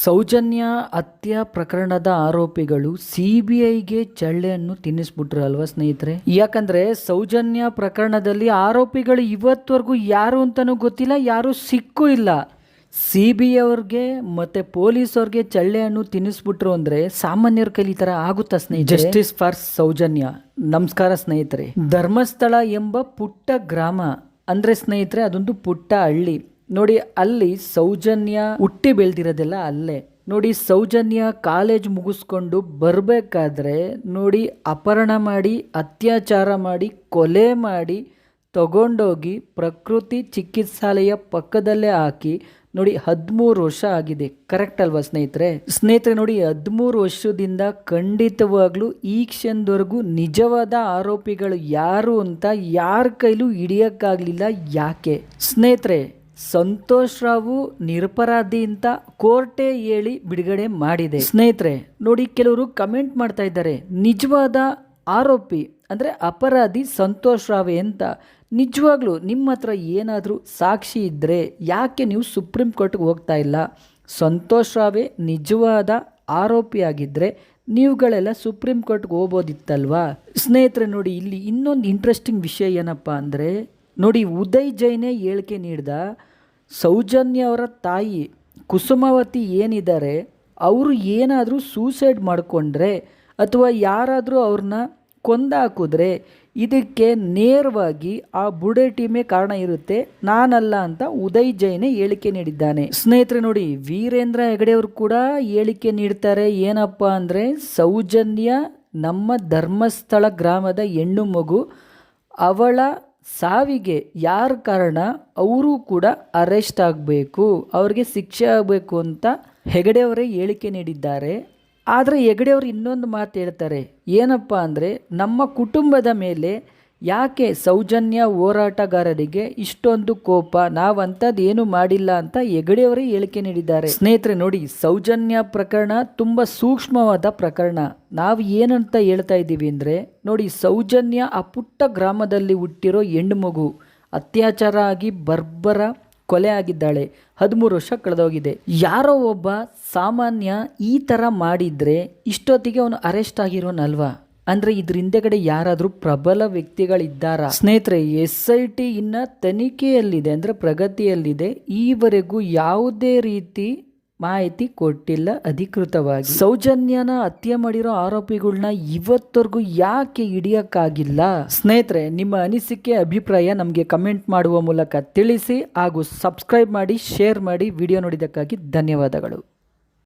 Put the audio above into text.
ಸೌಜನ್ಯ ಹತ್ಯೆ ಪ್ರಕರಣದ ಆರೋಪಿಗಳು ಸಿಬಿಐಗೆ ಚಳ್ಳೆಯನ್ನು ತಿನ್ನಿಸ್ಬಿಟ್ರು ಅಲ್ವಾ ಸ್ನೇಹಿತರೆ. ಯಾಕಂದ್ರೆ ಸೌಜನ್ಯ ಪ್ರಕರಣದಲ್ಲಿ ಆರೋಪಿಗಳು ಇವತ್ತವರೆಗೂ ಯಾರು ಅಂತಾನೂ ಗೊತ್ತಿಲ್ಲ, ಯಾರು ಸಿಕ್ಕೂ ಇಲ್ಲ. ಸಿಬಿಐ ಅವ್ರಿಗೆ ಮತ್ತೆ ಪೊಲೀಸ್ ಅವ್ರಿಗೆ ಚಳ್ಳೆಯನ್ನು ತಿನ್ನಿಸ್ಬಿಟ್ರು ಅಂದ್ರೆ ಸಾಮಾನ್ಯರ ಕೈಲಿ ತರ ಆಗುತ್ತಾ ಸ್ನೇಹಿತರೆ? Justice for Soujanya. ನಮಸ್ಕಾರ ಸ್ನೇಹಿತರೆ. ಧರ್ಮಸ್ಥಳ ಎಂಬ ಪುಟ್ಟ ಗ್ರಾಮ ಅಂದ್ರೆ ಸ್ನೇಹಿತರೆ ಅದೊಂದು ಪುಟ್ಟ ಹಳ್ಳಿ ನೋಡಿ. ಅಲ್ಲಿ ಸೌಜನ್ಯ ಹುಟ್ಟಿ ಬೆಳೆದಿರೋದೆಲ್ಲ ಅಲ್ಲೇ ನೋಡಿ. ಸೌಜನ್ಯ ಕಾಲೇಜ್ ಮುಗಿಸ್ಕೊಂಡು ಬರಬೇಕಾದ್ರೆ ನೋಡಿ ಅಪಹರಣ ಮಾಡಿ, ಅತ್ಯಾಚಾರ ಮಾಡಿ, ಕೊಲೆ ಮಾಡಿ ತಗೊಂಡೋಗಿ ಪ್ರಕೃತಿ ಚಿಕಿತ್ಸಾಲಯ ಪಕ್ಕದಲ್ಲೇ ಹಾಕಿ ನೋಡಿ 13 ವರ್ಷ ಆಗಿದೆ. ಕರೆಕ್ಟ್ ಅಲ್ವಾ ಸ್ನೇಹಿತರೆ? ನೋಡಿ 13 ವರ್ಷದಿಂದ ಖಂಡಿತವಾಗ್ಲೂ ಈ ಕ್ಷಣದವರೆಗೂ ನಿಜವಾದ ಆರೋಪಿಗಳು ಯಾರು ಅಂತ ಯಾರ ಕೈಲೂ ಹಿಡಿಯಕ್ಕಾಗ್ಲಿಲ್ಲ. ಯಾಕೆ ಸ್ನೇಹಿತರೆ? ಸಂತೋಷ್ ರಾವು ನಿರಪರಾಧಿ ಅಂತ ಕೋರ್ಟೇ ಹೇಳಿ ಬಿಡುಗಡೆ ಮಾಡಿದೆ ಸ್ನೇಹಿತರೆ. ನೋಡಿ ಕೆಲವರು ಕಮೆಂಟ್ ಮಾಡ್ತಾ ಇದ್ದಾರೆ, ನಿಜವಾದ ಆರೋಪಿ ಅಂದ್ರೆ ಅಪರಾಧಿ ಸಂತೋಷ್ ರಾವೆ ಅಂತ. ನಿಜವಾಗ್ಲೂ ನಿಮ್ಮ ಹತ್ರ ಏನಾದರೂ ಸಾಕ್ಷಿ ಇದ್ದರೆ ಯಾಕೆ ನೀವು ಸುಪ್ರೀಂ ಕೋರ್ಟ್ಗೆ ಹೋಗ್ತಾ ಇಲ್ಲ? ಸಂತೋಷ್ ರಾವೆ ನಿಜವಾದ ಆರೋಪಿ ಆಗಿದ್ದರೆ ನೀವುಗಳೆಲ್ಲ ಸುಪ್ರೀಂ ಕೋರ್ಟ್ಗೆ ಹೋಗ್ಬೋದಿತ್ತಲ್ವಾ ಸ್ನೇಹಿತರೆ? ನೋಡಿ ಇಲ್ಲಿ ಇನ್ನೊಂದು ಇಂಟ್ರೆಸ್ಟಿಂಗ್ ವಿಷಯ ಏನಪ್ಪ ಅಂದರೆ ನೋಡಿ, ಉದಯ್ ಜೈನೇ ಹೇಳಿಕೆ ನೀಡಿದ ಸೌಜನ್ಯ ಅವರ ತಾಯಿ ಕುಸುಮಾವತಿ ಏನಿದ್ದಾರೆ ಅವರು ಏನಾದರೂ ಸೂಸೈಡ್ ಮಾಡಿಕೊಂಡ್ರೆ ಅಥವಾ ಯಾರಾದರೂ ಅವ್ರನ್ನ ಕೊಂದಾಕಿದ್ರೆ ಇದಕ್ಕೆ ನೇರವಾಗಿ ಆ ಬುಡೆ ಟೀಮೇ ಕಾರಣ ಇರುತ್ತೆ, ನಾನಲ್ಲ ಅಂತ ಉದಯ್ ಜೈನೇ ಹೇಳಿಕೆ ನೀಡಿದ್ದಾನೆ ಸ್ನೇಹಿತರೆ. ನೋಡಿ ವೀರೇಂದ್ರ ಹೆಗಡೆ ಅವರು ಕೂಡ ಹೇಳಿಕೆ ನೀಡ್ತಾರೆ. ಏನಪ್ಪ ಅಂದರೆ ಸೌಜನ್ಯ ನಮ್ಮ ಧರ್ಮಸ್ಥಳ ಗ್ರಾಮದ ಹೆಣ್ಣು ಮಗು, ಅವಳ ಸಾವಿಗೆ ಯಾರ ಕಾರಣ ಅವರು ಕೂಡ ಅರೆಸ್ಟ್ ಆಗಬೇಕು, ಅವ್ರಿಗೆ ಶಿಕ್ಷೆ ಆಗಬೇಕು ಅಂತ ಹೆಗಡೆಯವರೇ ಹೇಳಿಕೆ ನೀಡಿದ್ದಾರೆ. ಆದರೆ ಹೆಗಡೆಯವರು ಇನ್ನೊಂದು ಮಾತು ಹೇಳ್ತಾರೆ, ಏನಪ್ಪ ಅಂದರೆ ನಮ್ಮ ಕುಟುಂಬದ ಮೇಲೆ ಯಾಕೆ ಸೌಜನ್ಯ ಹೋರಾಟಗಾರರಿಗೆ ಇಷ್ಟೊಂದು ಕೋಪ, ನಾವಂಥದ್ದು ಏನು ಮಾಡಿಲ್ಲ ಅಂತ ಹೆಗಡೆಯವರೇ ಹೇಳಿಕೆ ನೀಡಿದ್ದಾರೆ ಸ್ನೇಹಿತರೆ. ನೋಡಿ ಸೌಜನ್ಯ ಪ್ರಕರಣ ತುಂಬ ಸೂಕ್ಷ್ಮವಾದ ಪ್ರಕರಣ. ನಾವು ಏನಂತ ಹೇಳ್ತಾ ಇದ್ದೀವಿ ಅಂದರೆ ನೋಡಿ, ಸೌಜನ್ಯ ಆ ಪುಟ್ಟ ಗ್ರಾಮದಲ್ಲಿ ಹುಟ್ಟಿರೋ ಹೆಣ್ಣು ಮಗು, ಅತ್ಯಾಚಾರ ಆಗಿ ಬರ್ಬರ ಕೊಲೆ ಆಗಿದ್ದಾಳೆ, 13 ವರ್ಷ ಕಳೆದೋಗಿದೆ. ಯಾರೋ ಒಬ್ಬ ಸಾಮಾನ್ಯ ಈ ಥರ ಮಾಡಿದರೆ ಇಷ್ಟೊತ್ತಿಗೆ ಅವನು ಅರೆಸ್ಟ್ ಆಗಿರೋನಲ್ವಾ? ಅಂದರೆ ಇದ್ರ ಹಿಂದೆಗಡೆ ಯಾರಾದರೂ ಪ್ರಬಲ ವ್ಯಕ್ತಿಗಳಿದ್ದಾರಾ ಸ್ನೇಹಿತರೆ? SIT ಇನ್ನು ತನಿಖೆಯಲ್ಲಿದೆ, ಅಂದರೆ ಪ್ರಗತಿಯಲ್ಲಿದೆ. ಈವರೆಗೂ ಯಾವುದೇ ರೀತಿ ಮಾಹಿತಿ ಕೊಟ್ಟಿಲ್ಲ ಅಧಿಕೃತವಾಗಿ. ಸೌಜನ್ಯನ ಹತ್ಯೆ ಮಾಡಿರೋ ಆರೋಪಿಗಳನ್ನ ಇವತ್ತವರೆಗೂ ಯಾಕೆ ಹಿಡಿಯಕ್ಕಾಗಿಲ್ಲ ಸ್ನೇಹಿತರೆ? ನಿಮ್ಮ ಅನಿಸಿಕೆ ಅಭಿಪ್ರಾಯ ನಮಗೆ ಕಮೆಂಟ್ ಮಾಡುವ ಮೂಲಕ ತಿಳಿಸಿ, ಹಾಗೂ ಸಬ್ಸ್ಕ್ರೈಬ್ ಮಾಡಿ, ಶೇರ್ ಮಾಡಿ. ವಿಡಿಯೋ ನೋಡಿದ್ದಕ್ಕಾಗಿ ಧನ್ಯವಾದಗಳು.